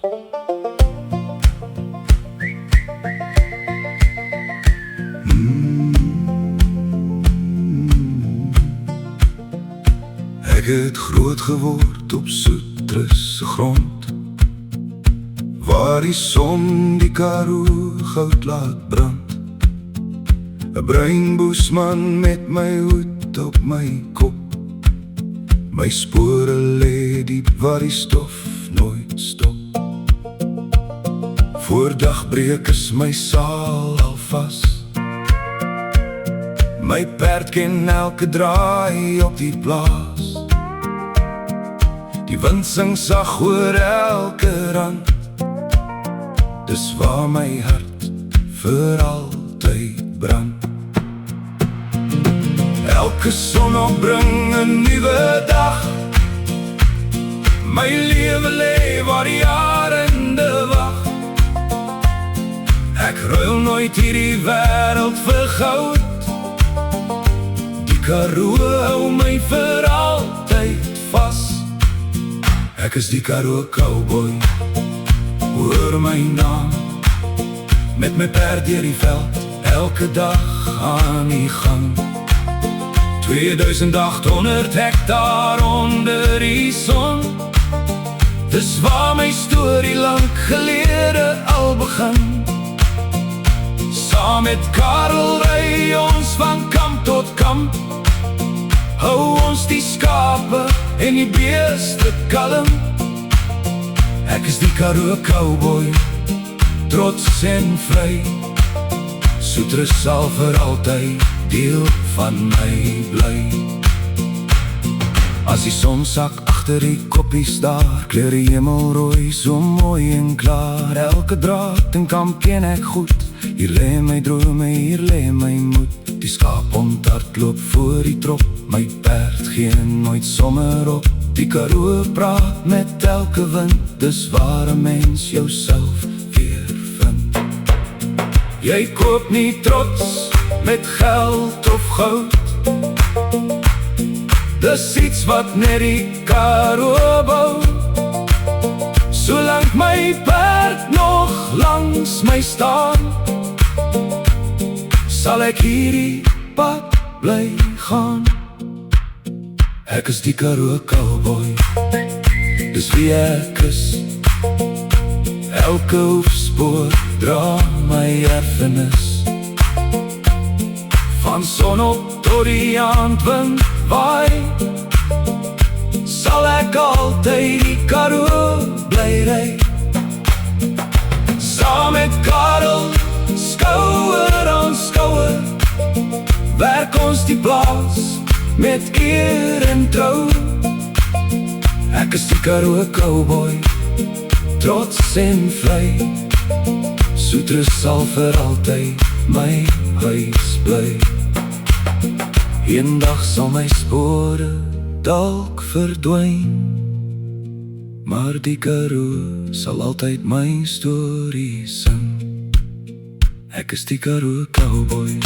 Ek het groot geword op Soetrusse grond, waar die son die Karoo goud laat brand. 'n bruin boesman met my hoed op my kop, my spore lê diep waar die stof nooit stop. Voor dagbreek is my saal al vas, my perd ken elke draai op die plaas. Die wind sing sag oor elke rand, dis waar my hart vir altyd brand. Elke sonopbring 'n nuwe dag, my lewe lê waar die jarende wag. Ek ruil nooit hierdie wêreld vir goud, die Karoo hou my vir altyd vas. Ek is die Karoo cowboy, hoor my naam, met my perd deur die veld, elke dag aan die gang. 2800 hektaar onder die son, dis waar my storie lank gelede al begin. Saam met Karel ry ons van kamp tot kamp, hou ons die skape en die beeste kalm. Ek is die Karoo cowboy, trots en vry, Soetrusse sal vir altyd deel van my bly. As die son sak agter die koppies daar, kleur die hemel rooi so mooi en klaar. Elke draad en kamp ken ek goed, hier lê my drome, hier lê my moed. Die skaap onthardloop voor die trop, my perd gee nooit sommer op. Die Karoo praat met elke wind, dis waar 'n mens jouself weer vind. Jy koop nie trots met geld of goud, dis iets wat net die Karoo bou. Solank my perd nog langs my staan, sal ek hierdie pad bly gaan. Ek is die Karoo cowboy, dis wie ek is. Elke hoefspoor dra my erfenis. Van son op tot die aandwind waai, sal ek altyd die Karoo bly ry. Saam met Karel, skouer aan skouer, werk ons die plaas met eer en trou. Ek is die Karoo cowboy, trots en vry, Soetrusse sal vir altyd my huis bly. Eendag sal my spore dalk verdwyn, maar die Karoo sal altyd my storie sing. Ek is die Karoo cowboy.